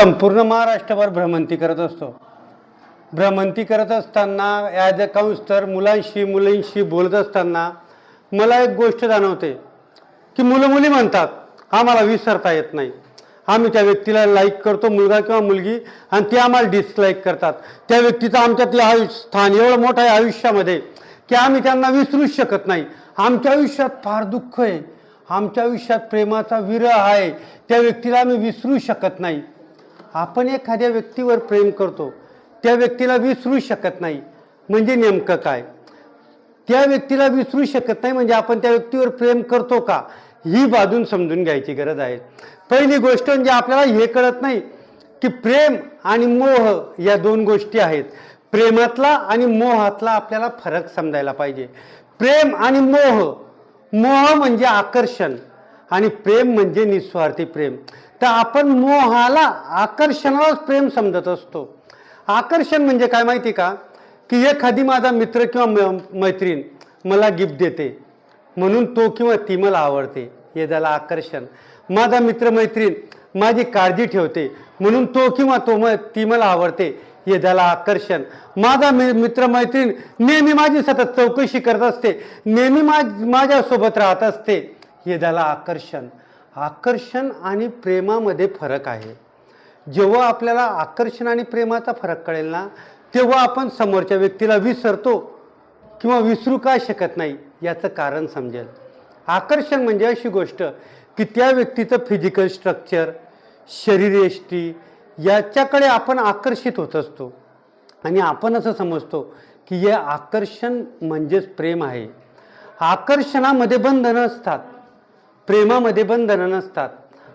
संपूर्ण महाराष्ट्रभर भ्रमंती करत असतो. भ्रमंती करत असताना ॲज अ काउन्सलर मुलींशी बोलत असताना मला एक गोष्ट जाणवते की मुलं मुली म्हणतात आम्हाला विसरता येत नाही. आम्ही त्या व्यक्तीला लाईक करतो, मुलगा किंवा मुलगी, आणि ते आम्हाला डिसलाईक करतात. त्या व्यक्तीचं आमच्यातलं स्थान एवढं मोठं आहे आयुष्यामध्ये की आम्ही त्यांना विसरूच शकत नाही. आमच्या आयुष्यात फार दुःख आहे, आमच्या आयुष्यात प्रेमाचा विरह आहे, त्या व्यक्तीला आम्ही विसरू शकत नाही. आपण एखाद्या व्यक्तीवर प्रेम करतो, त्या व्यक्तीला विसरू शकत नाही म्हणजे नेमकं काय? त्या व्यक्तीला विसरू शकत नाही म्हणजे आपण त्या व्यक्तीवर प्रेम करतो का, ही बाजून समजून घ्यायची गरज आहे. पहिली गोष्ट म्हणजे आपल्याला हे कळत नाही की प्रेम आणि मोह या दोन गोष्टी आहेत. प्रेमातला आणि मोहातला आपल्याला फरक समजायला पाहिजे. प्रेम आणि मोह म्हणजे आकर्षण आणि प्रेम म्हणजे निस्वार्थी प्रेम. तर आपण मोहाला आकर्षणालाच प्रेम समजत असतो. आकर्षण म्हणजे काय माहिती का, की एखादी माझा मित्र किंवा मैत्रीण मला गिफ्ट देते म्हणून तो किंवा ती मला आवडते, हे झालं आकर्षण. माझा मित्र मैत्रीण माझी काळजी ठेवते म्हणून तो किंवा ती मला आवडते, हे झालं आकर्षण. माझा मित्र मैत्रीण नेहमी माझी सतत चौकशी करत असते, नेहमी माझ्यासोबत राहत असते, हे झालं आकर्षण. आकर्षण आणि प्रेमामध्ये फरक आहे. जेव्हा आपल्याला आकर्षण आणि प्रेमाचा फरक कळेल ना, तेव्हा आपण समोरच्या व्यक्तीला विसरतो किंवा विसरू का शकत नाही याचं कारण समजेल. आकर्षण म्हणजे अशी गोष्ट की त्या व्यक्तीचं फिजिकल स्ट्रक्चर, शरीरयष्टी याच्याकडे आपण आकर्षित होत असतो आणि आपण असं समजतो की हे आकर्षण म्हणजेच प्रेम आहे. आकर्षणामध्ये बंधनं असतात, प्रेमामध्ये बंधनं नसतात.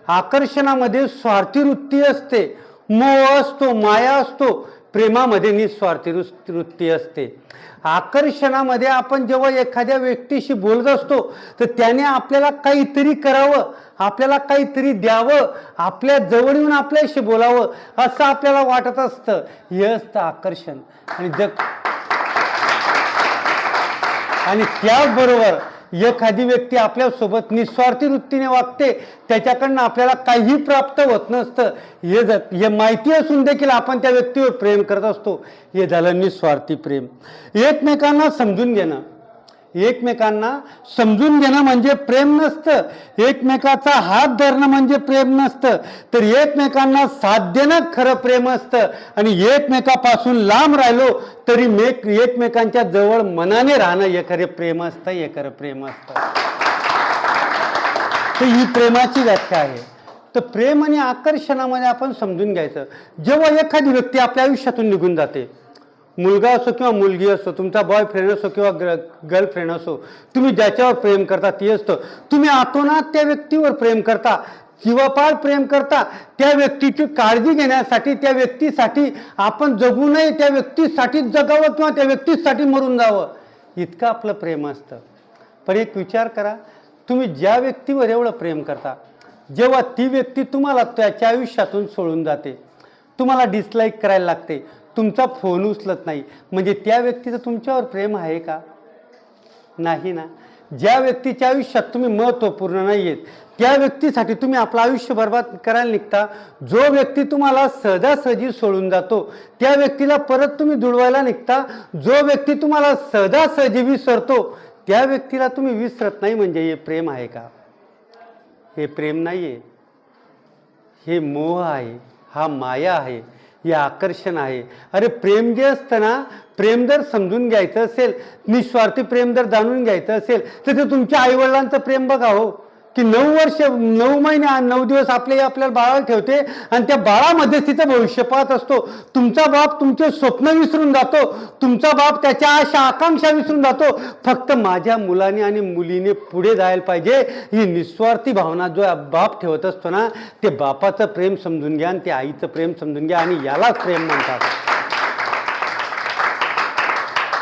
आकर्षणामध्ये स्वार्थी वृत्ती असते, मोह असतो, माया असतो. प्रेमामध्ये निस्वार्थी वृत्ती असते. आकर्षणामध्ये आपण जेव्हा एखाद्या व्यक्तीशी बोलत असतो तर त्याने आपल्याला काहीतरी करावं, आपल्याला काहीतरी द्यावं, आपल्या जवळ येऊन आपल्याशी बोलावं असं आपल्याला वाटत असतं. हे असतं आकर्षण. आणि त्याचबरोबर एखादी व्यक्ती आपल्यासोबत निस्वार्थी वृत्तीने वागते, त्याच्याकडनं आपल्याला काही प्राप्त होत नसतं, हे माहिती असून देखील आपण त्या व्यक्तीवर प्रेम करत असतो, हे झालं निस्वार्थी प्रेम. एकमेकांना समजून घेणं म्हणजे प्रेम नसतं. एकमेकाचा हात धरणं म्हणजे प्रेम नसतं, तर एकमेकांना साथ देणं खरं प्रेम असतं. आणि एकमेकापासून लांब राहिलो तरी एकमेकांच्या जवळ मनाने राहणं हे खरे प्रेम असतं, हे खरं प्रेम असतं. तर ही प्रेमाची व्याख्या आहे. तर प्रेम आणि आकर्षणामध्ये आपण समजून घ्यायचं. जेव्हा एखादी व्यक्ती आपल्या आयुष्यातून निघून जाते, मुलगा असो किंवा मुलगी असो, तुमचा बॉयफ्रेंड असो किंवा गर्लफ्रेंड असो, तुम्ही ज्याच्यावर प्रेम करता ते असतं. तुम्ही आतोनात त्या व्यक्तीवर प्रेम करता, जीवापाड प्रेम करता. त्या व्यक्तीची काळजी घेण्यासाठी, त्या व्यक्तीसाठी आपण जगू नये, त्या व्यक्तीसाठीच जगावं किंवा त्या व्यक्तीसाठी मरून जावं, इतकं आपलं प्रेम असतं. पण एक विचार करा, तुम्ही ज्या व्यक्तीवर एवढं प्रेम करता, जेव्हा ती व्यक्ती तुम्हाला त्याच्या आयुष्यातून सोडून जाते, तुम्हाला डिसलाईक करायला लागते, तुमचा फोन उचलत नाही, म्हणजे त्या व्यक्तीचं तुमच्यावर प्रेम आहे का? नाही ना. ज्या व्यक्तीच्या आयुष्यात तुम्ही महत्त्वपूर्ण नाही आहेत, त्या व्यक्तीसाठी तुम्ही आपलं आयुष्य बर्बाद करायला निघता. जो व्यक्ती तुम्हाला सहजासहजी सोडून जातो, त्या व्यक्तीला परत तुम्ही जुळवायला निघता. जो व्यक्ती तुम्हाला सहजासहजी विसरतो, त्या व्यक्तीला तुम्ही विसरत नाही, म्हणजे हे प्रेम आहे का? हे प्रेम नाही आहे, हे मोह आहे, हा माया आहे, हे आकर्षण आहे. अरे प्रेम जे असतं ना, प्रेम जर समजून घ्यायचं असेल, निस्वार्थी प्रेम जर जाणून घ्यायचं असेल, तर ते तुमच्या आईवडिलांचं प्रेम बघा हो, की 9 वर्ष 9 महिने 9 दिवस आपल्याला बाळाला ठेवते आणि त्या बाळामध्ये तिचं भविष्य पाहत असतो. तुमचा बाप तुमचे स्वप्न विसरून जातो, तुमचा बाप त्याच्या आशा आकांक्षा विसरून जातो. फक्त माझ्या मुलाने आणि मुलीने पुढे जायला पाहिजे, ही निस्वार्थी भावना जो बाप ठेवत असतो ना, ते बापाचं प्रेम समजून घ्या आणि ते आईचं प्रेम समजून घ्या, आणि यालाच प्रेम म्हणतात.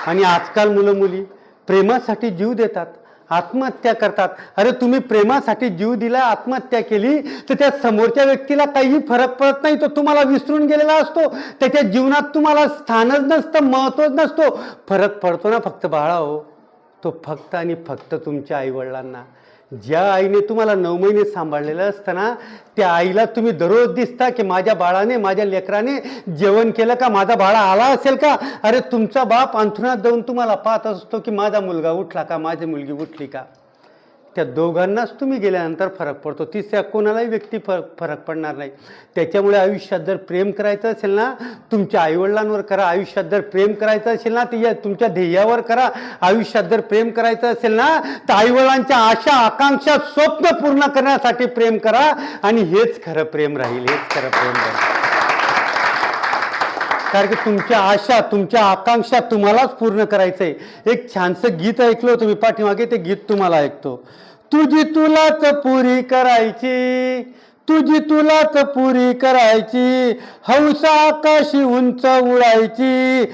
आणि आजकाल मुलं मुली प्रेमासाठी जीव देतात, आत्महत्या करतात. अरे तुम्ही प्रेमासाठी जीव दिला, आत्महत्या केली, तर त्या समोरच्या व्यक्तीला काही फरक पडत नाही, तो तुम्हाला विसरून गेलेला असतो, त्याच्या जीवनात तुम्हाला स्थानच नसतं, महत्त्वच नसतो. फरक पडतो ना फक्त बाळा हो, तो फक्त आणि फक्त तुमच्या आईवडिलांना. ज्या आईने तुम्हाला 9 महिने सांभाळलेलं असतं ना, त्या आईला तुम्ही दररोज दिसता की माझ्या बाळाने, माझ्या लेकराने जेवण केलं का, माझा बाळा आला असेल का. अरे तुमचा बाप अंथरुणात जाऊन तुम्हाला पाहत असतो की माझा मुलगा उठला का, माझी मुलगी उठली का. त्या दोघांनाच तुम्ही गेल्यानंतर फरक पडतो, तिसऱ्या कोणालाही व्यक्ती फरक पडणार नाही. त्याच्यामुळे आयुष्यात जर प्रेम करायचं असेल ना, तुमच्या आईवडिलांवर करा. आयुष्यात जर प्रेम करायचं असेल ना, ते तुमच्या ध्येयावर करा. आयुष्यात जर प्रेम करायचं असेल ना, तर आईवडिलांच्या आशा आकांक्षा स्वप्न पूर्ण करण्यासाठी प्रेम करा. आणि हेच खरं प्रेम राहील, हेच खरं प्रेम राहील. कारण की तुमच्या आशा, तुमच्या आकांक्षा तुम्हालाच पूर्ण करायचंय. एक छानसं गीत ऐकलं होतं मी पाठीमागे, ते गीत तुम्हाला ऐकतो. तुझी तुलाच पुरी करायची, तुझी तुलाच पुरी करायची, हौस आकाशी उंच उडायची,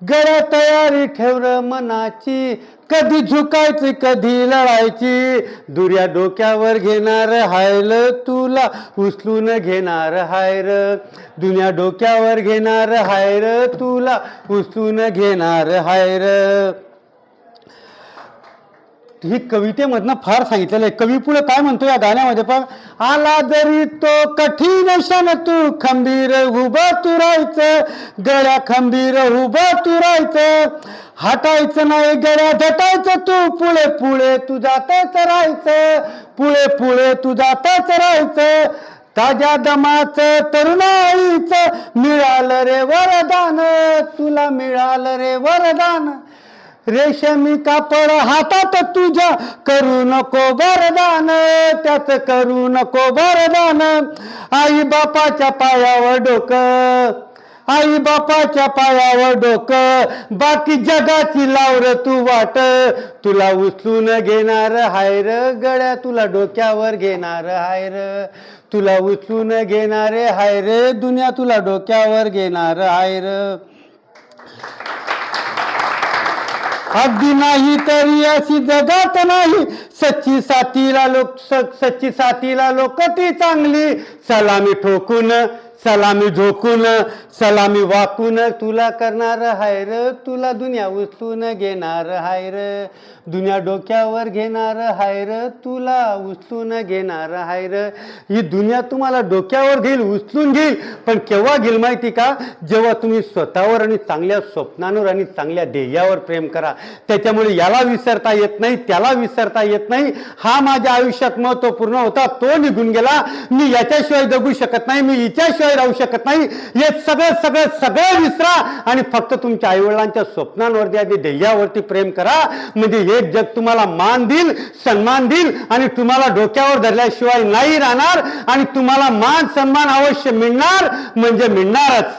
गळ्या तयारी ठेव मनाची, कधी झुकायची कधी लढायची, दुर्या डोक्यावर घेणार हायल, तुला उचलून घेणार हायर, दुनिया डोक्यावर घेणार हायर, तुला उचलून घेणार हायर. ही कवितेमधनं फार सांगितलेलं आहे. कवी पुढे काय म्हणतो या गाण्यामध्ये, पण आला जरी तो कठीण क्षण, तू खंबीर उभं तू राहायचं, गळ्या खंबीर उभं तू राहायचं, हटायचं नाही गळ्या धटायचं, तू पुढे पुढे तू जातच राहायचं, पुढे पुढे तू जातच राहायचं. ताज्या दमाचं तरुणाईचं मिळालं रे वरदान, तुला मिळालं रे वरदान, रेशमी कापड हातात तुझ्या करू नको वरदान, त्याच करू नको वरदान. आई बापाच्या पायावर डोकं, आई बापाच्या पायावर डोकं, बाकी जगाची लावर तू वाट, तुला उचलून घेणार हायर, गळ्या तुला डोक्यावर घेणार हायर, तुला उचलून घेणारे हायर, दुनिया तुला डोक्यावर घेणार हायर. अगदी नाही तरी अशी जगात नाही, सच्ची साथीला लोक ती चांगली, सलामी ठोकून सलामी झोकून सलामी वाकून, तुला करणार हायर, तुला दुनिया उचलून घेणार हायर, दुनिया डोक्यावर घेणार हायर, तुला उचलून घेणार हायर. ही दुनिया तुम्हाला डोक्यावर घेईल, उचलून घेईल, पण केव्हा घेईल माहिती का, जेव्हा तुम्ही स्वतःवर आणि चांगल्या स्वप्नांवर आणि चांगल्या ध्येयावर प्रेम करा. त्याच्यामुळे याला विसरता येत नाही, त्याला विसरता येत नाही. हा माझ्या आयुष्यात महत्वपूर्ण होता, तो निघून गेला, मी याच्याशिवाय जगू शकत नाही, मी हिच्याशिवाय राहू शकत नाही. हे सगळं सगळं सगळं विसरा आणि फक्त तुमच्या आईवडिलांच्या स्वप्नांवरती आणि ध्येयावरती प्रेम करा. म्हणजे हे जग तुम्हाला मान देईल, सन्मान देईल आणि तुम्हाला डोक्यावर धरल्याशिवाय नाही राहणार आणि तुम्हाला मान सन्मान अवश्य मिळणार, म्हणजे मिळणारच.